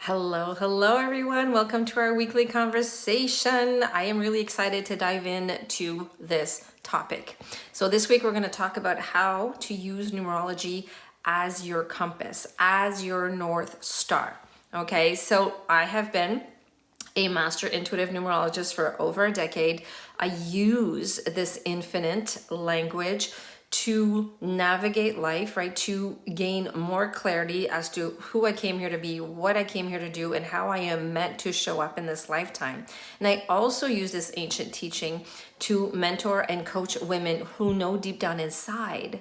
Hello everyone. Welcome to our weekly conversation. I am really excited to dive into this topic. So this week we're going to talk about how to use numerology as your compass, as your North Star. Okay, so I have been a master intuitive numerologist for over a decade. I use this infinite language to navigate life, right? To gain more clarity as to who I came here to be, what I came here to do, and how I am meant to show up in this lifetime. And I also use this ancient teaching to mentor and coach women who know deep down inside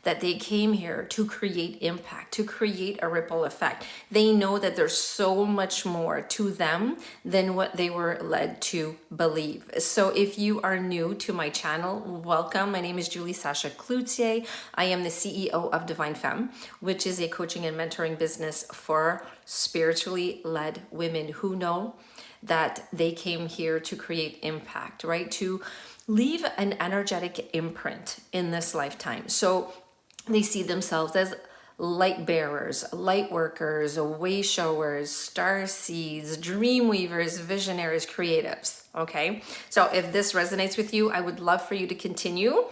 that they came here to create impact, to create a ripple effect. They know that there's so much more to them than what they were led to believe. So if you are new to my channel, welcome. My name is Julie Sasha Cloutier. I am the CEO of Divine Femme, which is a coaching and mentoring business for spiritually led women who know that they came here to create impact, right? To leave an energetic imprint in this lifetime. So they see themselves as light bearers, light workers, way showers, star seeds, dream weavers, visionaries, creatives. Okay, so if this resonates with you, I would love for you to continue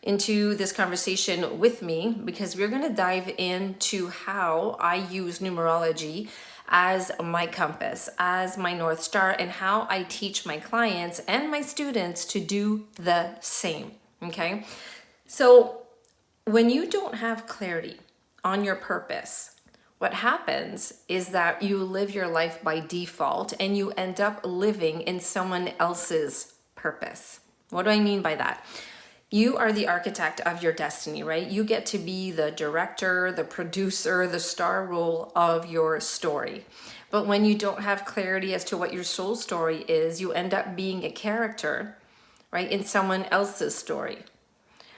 into this conversation with me, because we're going to dive into how I use numerology as my compass, as my North Star, and how I teach my clients and my students to do the same. Okay, so when you don't have clarity on your purpose, what happens is that you live your life by default and you end up living in someone else's purpose. What do I mean by that? You are the architect of your destiny, right? You get to be the director, the producer, the star role of your story. But when you don't have clarity as to what your soul story is, you end up being a character, right, in someone else's story.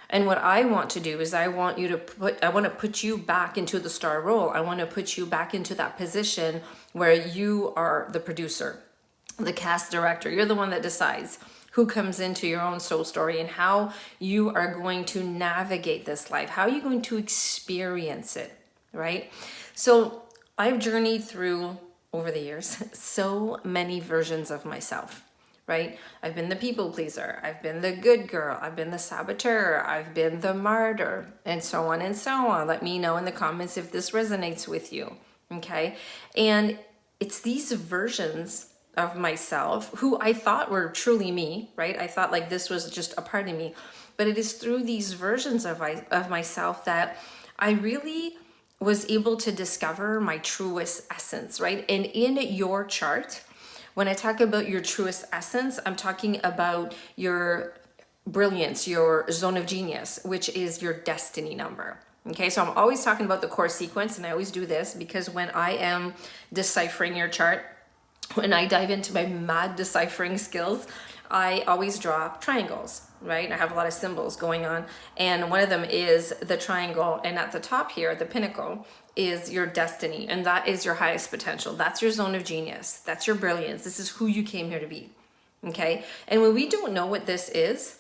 And what I want to do is I want to put you back into the star role. I want to put you back into that position where you are the producer, the cast director. You're the one that decides who comes into your own soul story and how you are going to navigate this life. How are you going to experience it, right? So I've journeyed through, over the years, so many versions of myself. Right? I've been the people pleaser. I've been the good girl. I've been the saboteur. I've been the martyr, and so on and so on. Let me know in the comments if this resonates with you. Okay? And it's these versions of myself who I thought were truly me, right? I thought like this was just a part of me. But it is through these versions of myself that I really was able to discover my truest essence, right? And in your chart, when I talk about your truest essence, I'm talking about your brilliance, your zone of genius, which is your destiny number. Okay, so I'm always talking about the core sequence, and I always do this because when I am deciphering your chart, when I dive into my mad deciphering skills, I always draw triangles, right? I have a lot of symbols going on, and one of them is the triangle, and at the top here, the pinnacle, is your destiny, and that is your highest potential. That's your zone of genius. That's your brilliance. This is who you came here to be. Okay? And when we don't know what this is,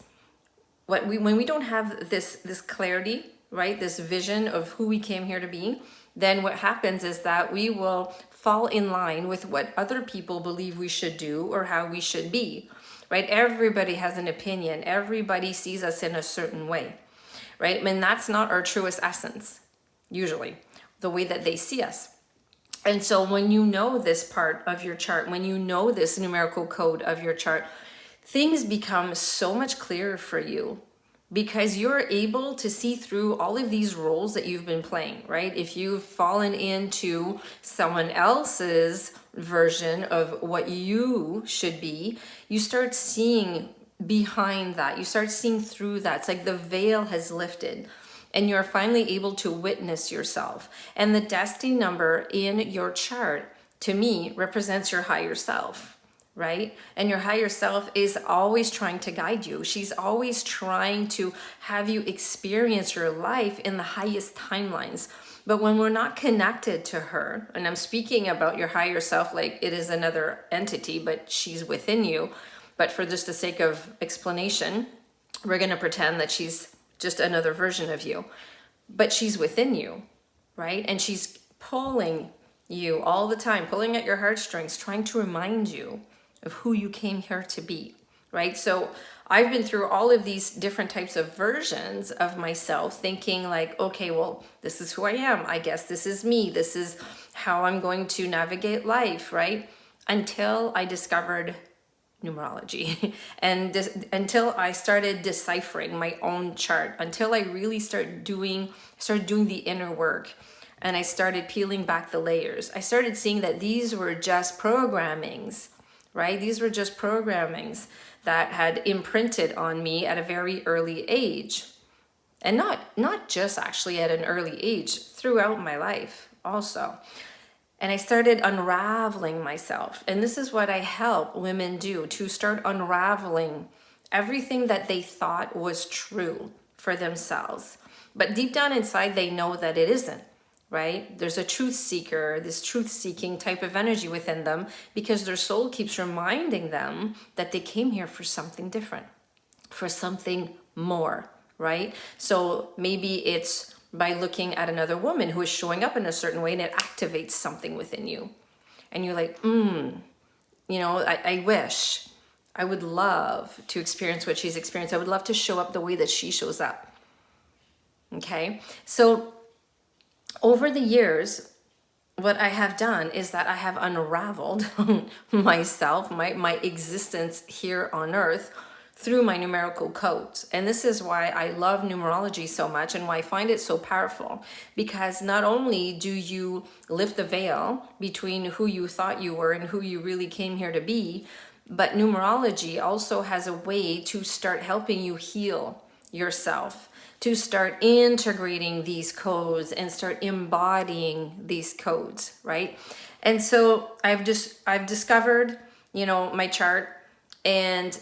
when we don't have this clarity, right? This vision of who we came here to be, then what happens is that we will fall in line with what other people believe we should do or how we should be. Right? Everybody has an opinion. Everybody sees us in a certain way. Right? And that's not our truest essence, usually, the way that they see us. And so when you know this part of your chart, when you know this numerical code of your chart, things become so much clearer for you because you're able to see through all of these roles that you've been playing, right? If you've fallen into someone else's version of what you should be, you start seeing behind that. You start seeing through that. It's like the veil has lifted and you're finally able to witness yourself. And the destiny number in your chart, to me, represents your higher self, right? And your higher self is always trying to guide you. She's always trying to have you experience your life in the highest timelines. But when we're not connected to her, and I'm speaking about your higher self like it is another entity, but she's within you. But for just the sake of explanation, we're going to pretend that she's just another version of you. But she's within you, right? And she's pulling you all the time, pulling at your heartstrings, trying to remind you of who you came here to be, right? So I've been through all of these different types of versions of myself, thinking like, okay, well, this is who I am. I guess this is me. This is how I'm going to navigate life, right? Until I discovered numerology and until I started deciphering my own chart, until I really started doing the inner work, and I started peeling back the layers. I started seeing that these were just programmings, right? These were just programmings that had imprinted on me at a very early age. And not just actually at an early age, throughout my life also. And I started unraveling myself. And this is what I help women do, to start unraveling everything that they thought was true for themselves. But deep down inside, they know that it isn't, right? There's a truth seeker, this truth seeking type of energy within them, because their soul keeps reminding them that they came here for something different, for something more, right? So maybe it's by looking at another woman who is showing up in a certain way, and it activates something within you. And you're like, I wish, I would love to experience what she's experienced. I would love to show up the way that she shows up. Okay. So over the years, what I have done is that I have unraveled myself, my existence here on earth, through my numerical codes. And this is why I love numerology so much, and why I find it so powerful, because not only do you lift the veil between who you thought you were and who you really came here to be, but numerology also has a way to start helping you heal yourself, to start integrating these codes and start embodying these codes, right? And so I've discovered, my chart, and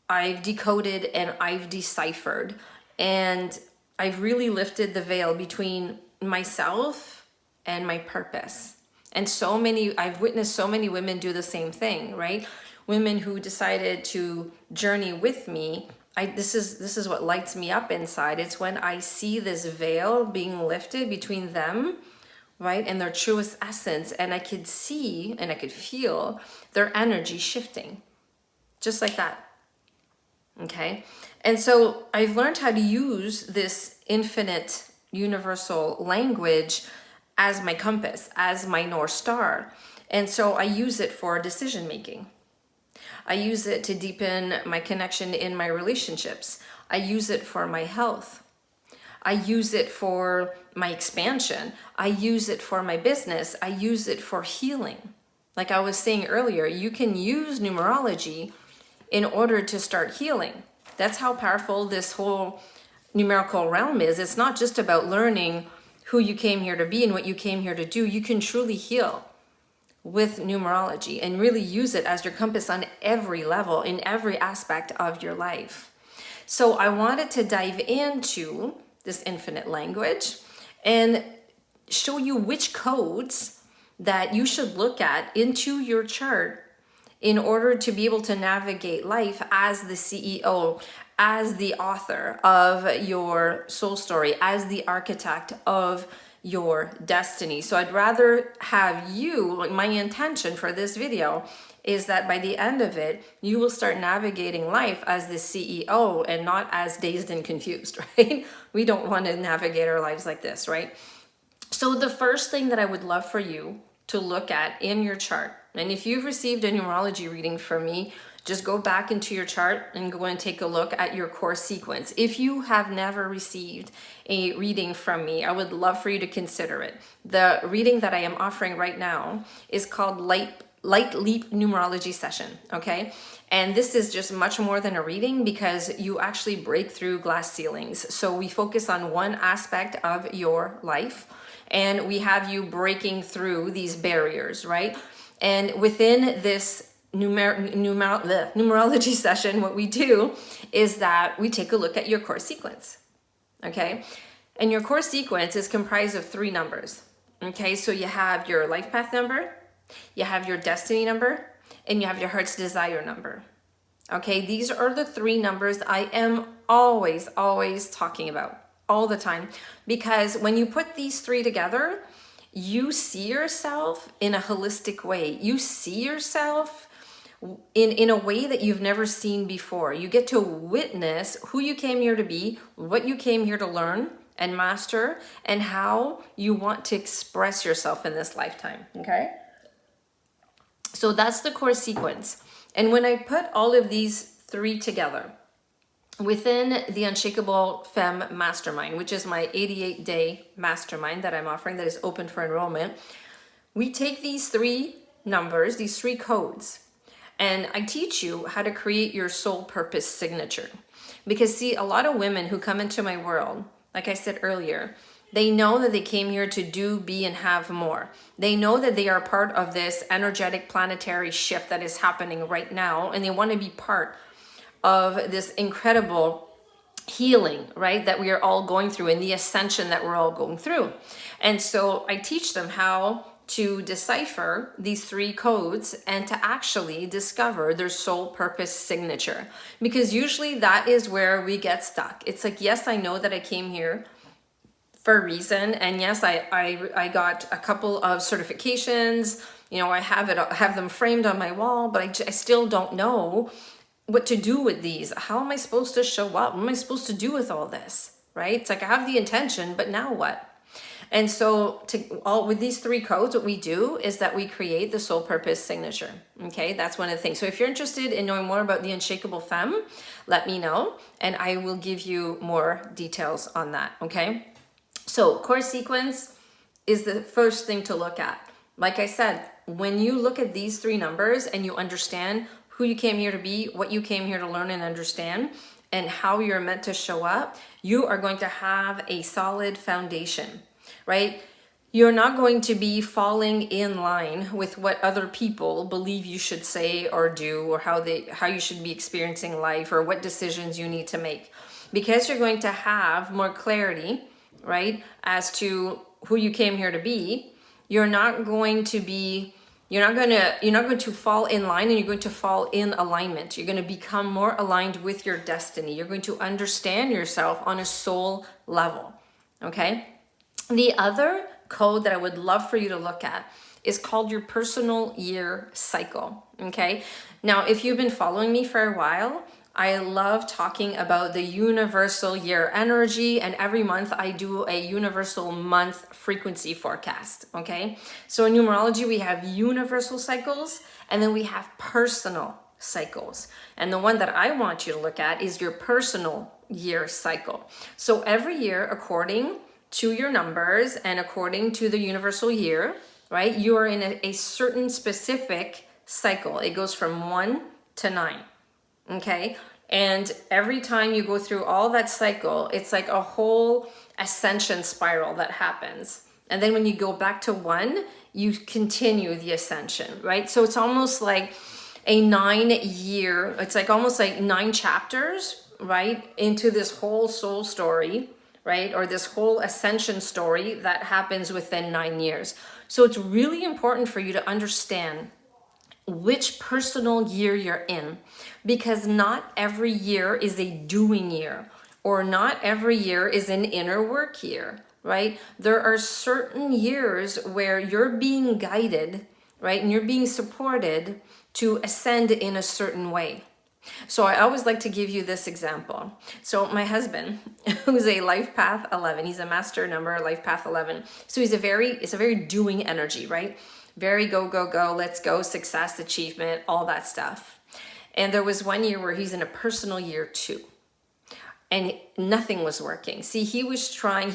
I've decoded and I've deciphered, and I've really lifted the veil between myself and my purpose. And I've witnessed so many women do the same thing, right? Women who decided to journey with me. This is what lights me up inside. It's when I see this veil being lifted between them, right, and their truest essence, and I could see and I could feel their energy shifting, just like that. Okay. And so I've learned how to use this infinite universal language as my compass, as my North Star. And so I use it for decision making. I use it to deepen my connection in my relationships. I use it for my health. I use it for my expansion. I use it for my business. I use it for healing. Like I was saying earlier, you can use numerology in order to start healing. That's how powerful this whole numerical realm is. It's not just about learning who you came here to be and what you came here to do. You can truly heal with numerology and really use it as your compass on every level, in every aspect of your life. So I wanted to dive into this infinite language and show you which codes that you should look at into your chart in order to be able to navigate life as the CEO, as the author of your soul story, as the architect of your destiny. So I'd rather have you, like my intention for this video is that by the end of it, you will start navigating life as the CEO and not as dazed and confused, right? We don't want to navigate our lives like this, right? So the first thing that I would love for you to look at in your chart, and if you've received a numerology reading from me, just go back into your chart and go and take a look at your core sequence. If you have never received a reading from me, I would love for you to consider it. The reading that I am offering right now is called Light Leap Numerology Session, okay? And this is just much more than a reading, because you actually break through glass ceilings. So we focus on one aspect of your life, and we have you breaking through these barriers, right? And within this numerology session, what we do is that we take a look at your core sequence, okay? And your core sequence is comprised of 3 numbers, okay? So you have your life path number, you have your destiny number, and you have your heart's desire number, okay? These are the 3 numbers I am always talking about all the time, because when you put these 3 together, you see yourself in a holistic way. You see yourself in a way that you've never seen before. You get to witness who you came here to be, what you came here to learn and master, and how you want to express yourself in this lifetime, okay? So that's the core sequence. And when I put all of these three together within the Unshakable Femme Mastermind, which is my 88-day mastermind that I'm offering that is open for enrollment, we take these three numbers, these three codes, and I teach you how to create your soul purpose signature. Because see, a lot of women who come into my world, like I said earlier, they know that they came here to do, be, and have more. They know that they are part of this energetic planetary shift that is happening right now, and they want to be part of this incredible healing, right, that we are all going through, and the ascension that we're all going through. And so I teach them how to decipher these three codes and to actually discover their soul purpose signature. Because usually that is where we get stuck. It's like, yes, I know that I came here for a reason, and yes, I got a couple of certifications, you know, I have them framed on my wall, but I still don't know what to do with these. How am I supposed to show up? What am I supposed to do with all this, right? It's like I have the intention, but now what? And so with these three codes, what we do is that we create the soul purpose signature. Okay, that's one of the things. So if you're interested in knowing more about the Unshakable Femme, let me know and I will give you more details on that. Okay, so core sequence is the first thing to look at. Like I said, when you look at these three numbers and you understand who you came here to be, what you came here to learn and understand, and how you're meant to show up, you are going to have a solid foundation, right? You're not going to be falling in line with what other people believe you should say or do, or how you should be experiencing life, or what decisions you need to make, because you're going to have more clarity, right, as to who you came here to be. You're not going to fall in line, and you're going to fall in alignment. You're going to become more aligned with your destiny. You're going to understand yourself on a soul level. Okay. The other code that I would love for you to look at is called your personal year cycle. Okay. Now, if you've been following me for a while, I love talking about the universal year energy, and every month I do a universal month frequency forecast. Okay. So in numerology, we have universal cycles and then we have personal cycles. And the one that I want you to look at is your personal year cycle. So every year, according to your numbers and according to the universal year, right, you are in a certain specific cycle. It goes from 1 to 9. Okay. And every time you go through all that cycle, it's like a whole ascension spiral that happens. And then when you go back to 1, you continue the ascension, right? So it's almost like a 9-year, it's like almost like 9 chapters, right, into this whole soul story, right? Or this whole ascension story that happens within 9 years. So it's really important for you to understand which personal year you're in, because not every year is a doing year, or not every year is an inner work year, right? There are certain years where you're being guided, right? And you're being supported to ascend in a certain way. So I always like to give you this example. So my husband, who's a life path 11, he's a master number, life path 11. So it's a very doing energy, right? Very go, go, go, let's go, success, achievement, all that stuff. And there was one year where he's in a personal year 2 and nothing was working. See, he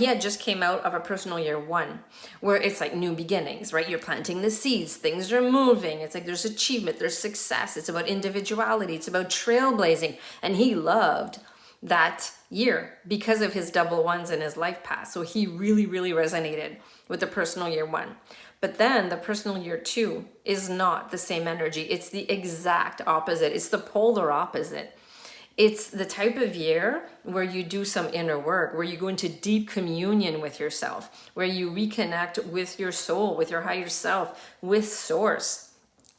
had just came out of a personal year 1 where it's like new beginnings, right? You're planting the seeds, things are moving. It's like there's achievement, there's success. It's about individuality. It's about trailblazing. And he loved that year because of his double ones in his life path. So he really, really resonated with the personal year 1. But then the personal year 2 is not the same energy. It's the exact opposite. It's the polar opposite. It's the type of year where you do some inner work, where you go into deep communion with yourself, where you reconnect with your soul, with your higher self, with source.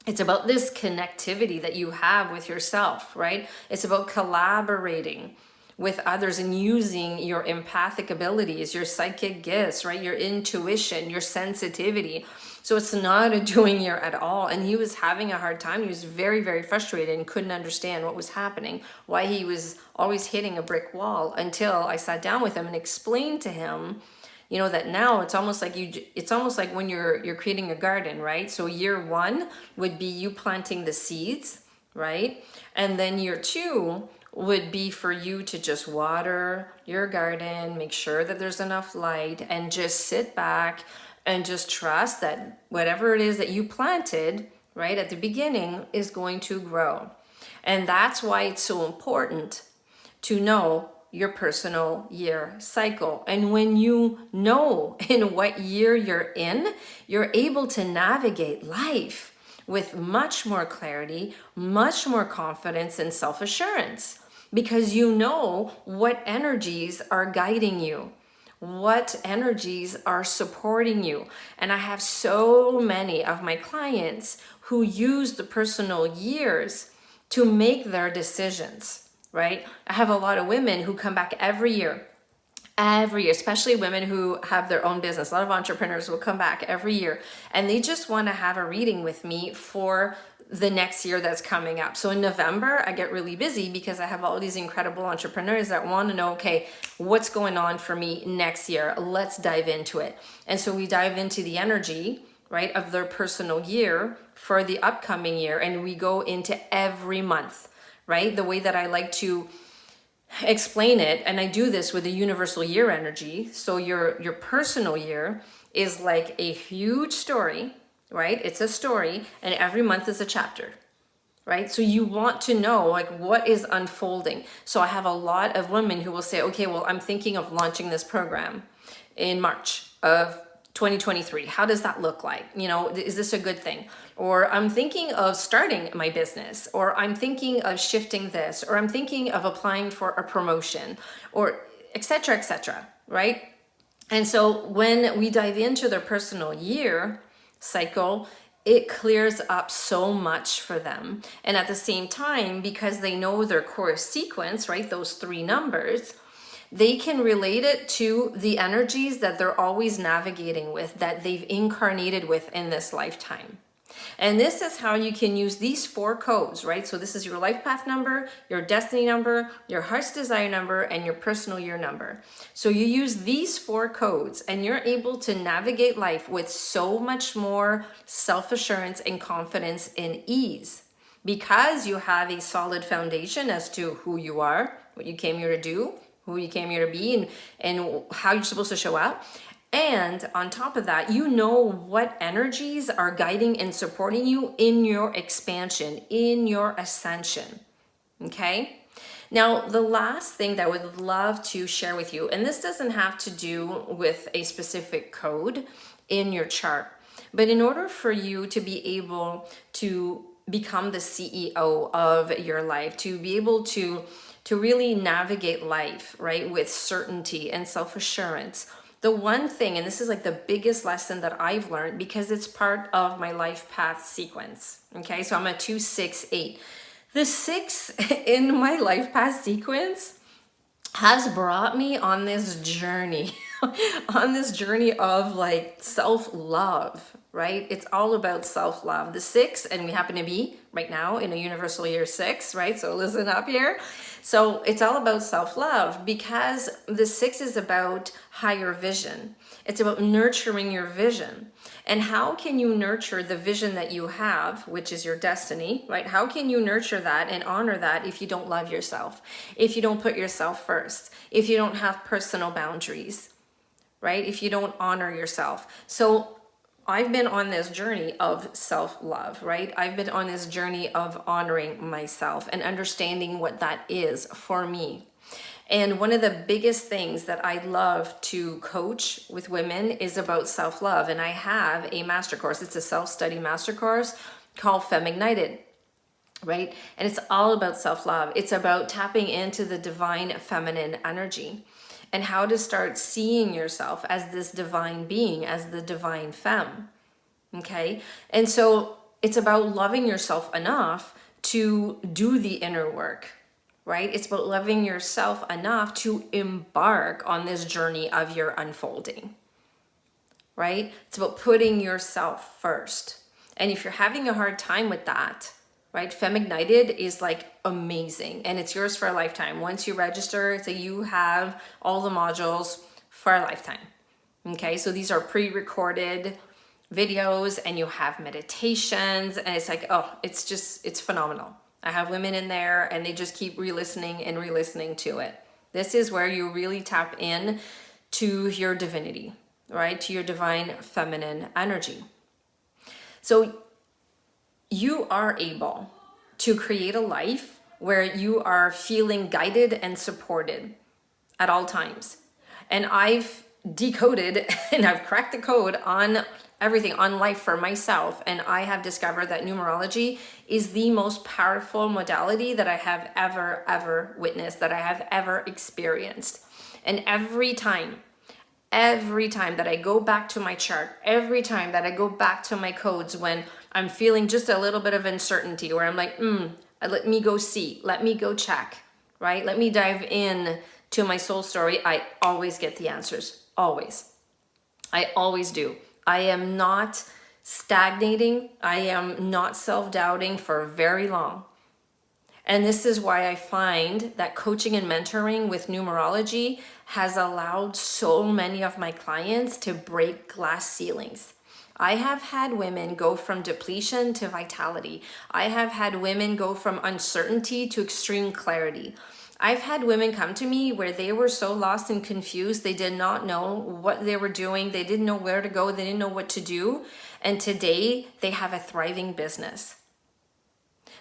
It's about this connectivity that you have with yourself, right? It's about collaborating with others and using your empathic abilities, your psychic gifts, right? Your intuition, your sensitivity. So it's not a doing year at all. And he was having a hard time. He was very, very frustrated and couldn't understand what was happening, why he was always hitting a brick wall, until I sat down with him and explained to him, you know, that now it's almost like when you're creating a garden, right? So year one would be you planting the seeds, right? And then year two would be for you to just water your garden, make sure that there's enough light, and just sit back and just trust that whatever it is that you planted, right, at the beginning is going to grow. And that's why it's so important to know your personal year cycle. And when you know in what year you're in, you're able to navigate life with much more clarity, much more confidence and self-assurance, because you know what energies are guiding you, what energies are supporting you. And I have so many of my clients who use the personal years to make their decisions, right? I have a lot of women who come back every year, especially women who have their own business. A lot of entrepreneurs will come back every year and they just want to have a reading with me for the next year that's coming up. So in November, I get really busy because I have all these incredible entrepreneurs that want to know, okay, what's going on for me next year? Let's dive into it. And so we dive into the energy, right, of their personal year for the upcoming year. And we go into every month, right? The way that I like to explain it, and I do this with the universal year energy. So your personal year is like a huge story, right? It's a story, and every month is a chapter, right? So you want to know like what is unfolding. So I have a lot of women who will say, okay, well, I'm thinking of launching this program in March of 2023. How does that look like? You know, is this a good thing? Or I'm thinking of starting my business, or I'm thinking of shifting this, or I'm thinking of applying for a promotion, or etc., right? And so when we dive into their personal year cycle, it clears up so much for them. And at the same time, because they know their core sequence, right, those 3 numbers, they can relate it to the energies that they're always navigating with, that they've incarnated with in this lifetime. And this is how you can use these 4 codes, right? So this is your life path number, your destiny number, your heart's desire number, and your personal year number. So you use these 4 codes and you're able to navigate life with so much more self-assurance and confidence and ease, because you have a solid foundation as to who you are, what you came here to do, who you came here to be, and how you're supposed to show up. And on top of that, you know what energies are guiding and supporting you in your expansion, in your ascension. Okay? Now, the last thing that I would love to share with you, and this doesn't have to do with a specific code in your chart, but in order for you to be able to become the CEO of your life, to be able to really navigate life, right, with certainty and self-assurance, the one thing, and this is like the biggest lesson that I've learned, because it's part of my life path sequence. Okay, so I'm a 2-6-8. The 6 in my life path sequence has brought me on this journey, on this journey of like self-love, right? It's all about self-love. The 6, and we happen to be right now in a universal year 6, right? So listen up here. So it's all about self-love, because the 6 is about higher vision. It's about nurturing your vision. And how can you nurture the vision that you have, which is your destiny, right? How can you nurture that and honor that if you don't love yourself, if you don't put yourself first, if you don't have personal boundaries, right? If you don't honor yourself. So I've been on this journey of self-love, right? I've been on this journey of honoring myself and understanding what that is for me. And one of the biggest things that I love to coach with women is about self-love. And I have a master course. It's a self-study master course called Femignited, right? And it's all about self-love. It's about tapping into the divine feminine energy and how to start seeing yourself as this divine being, as the divine femme, okay? And so it's about loving yourself enough to do the inner work, right? It's about loving yourself enough to embark on this journey of your unfolding, right? It's about putting yourself first. And if you're having a hard time with that, right, Femignited is like amazing, and it's yours for a lifetime. Once you register, so you have all the modules for a lifetime. Okay, so these are pre-recorded videos, and you have meditations, and it's like, oh, it's phenomenal. I have women in there, and they just keep re-listening and re-listening to it. This is where you really tap in to your divinity, right, to your divine feminine energy. So you are able to create a life where you are feeling guided and supported at all times. And I've decoded and I've cracked the code on everything, on life for myself. And I have discovered that numerology is the most powerful modality that I have ever witnessed, that I have ever experienced. And every time that I go back to my chart, every time that I go back to my codes when I'm feeling just a little bit of uncertainty, where I'm like, let me go see, let me go check, right? Let me dive in to my soul story. I always get the answers, always. I always do. I am not stagnating. I am not self-doubting for very long. And this is why I find that coaching and mentoring with numerology has allowed so many of my clients to break glass ceilings. I have had women go from depletion to vitality. I have had women go from uncertainty to extreme clarity. I've had women come to me where they were so lost and confused, they did not know what they were doing. They didn't know where to go. They didn't know what to do. And today they have a thriving business.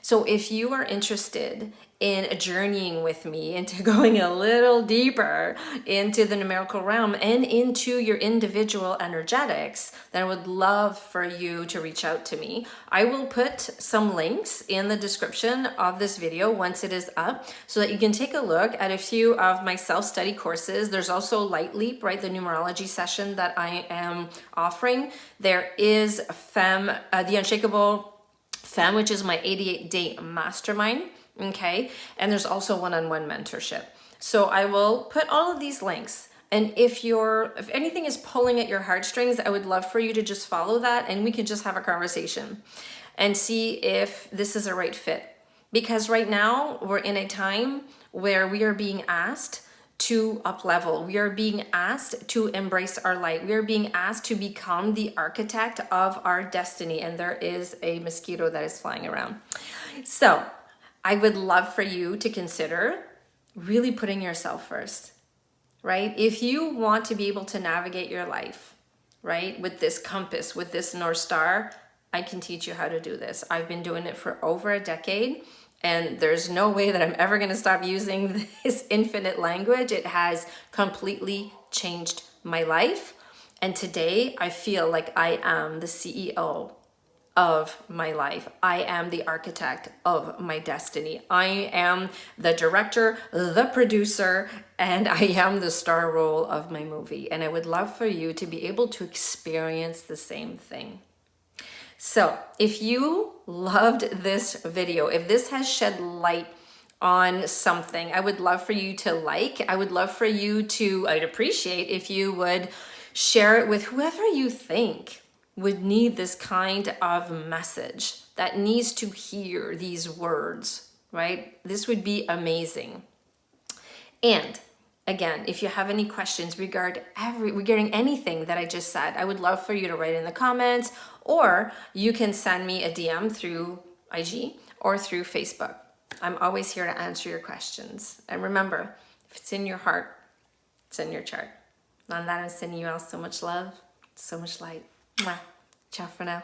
So if you are interested in journeying with me into going a little deeper into the numerical realm and into your individual energetics, then I would love for you to reach out to me. I will put some links in the description of this video once it is up so that you can take a look at a few of my self-study courses. There's also Light Leap, right? The numerology session that I am offering. There is the Unshakable Femme, which is my 88-day mastermind, okay? And there's also one-on-one mentorship. So I will put all of these links. And if anything is pulling at your heartstrings, I would love for you to just follow that, and we can just have a conversation and see if this is a right fit. Because right now we're in a time where we are being asked to up-level. We are being asked to embrace our light. We are being asked to become the architect of our destiny. And there is a mosquito that is flying around. So I would love for you to consider really putting yourself first, right? If you want to be able to navigate your life, right, with this compass, with this North Star, I can teach you how to do this. I've been doing it for over a decade. And there's no way that I'm ever going to stop using this infinite language. It has completely changed my life. And today I feel like I am the CEO of my life. I am the architect of my destiny. I am the director, the producer, and I am the star role of my movie. And I would love for you to be able to experience the same thing. So if you loved this video, if this has shed light on something, I would love for you to like. I would love for you to, I'd appreciate if you would share it with whoever you think would need this kind of message, that needs to hear these words, right? This would be amazing. And again, if you have any questions regarding anything that I just said, I would love for you to write in the comments, or you can send me a DM through IG or through Facebook. I'm always here to answer your questions. And remember, if it's in your heart, it's in your chart. On that, I'm sending you all so much love, so much light. Mwah. Ciao for now.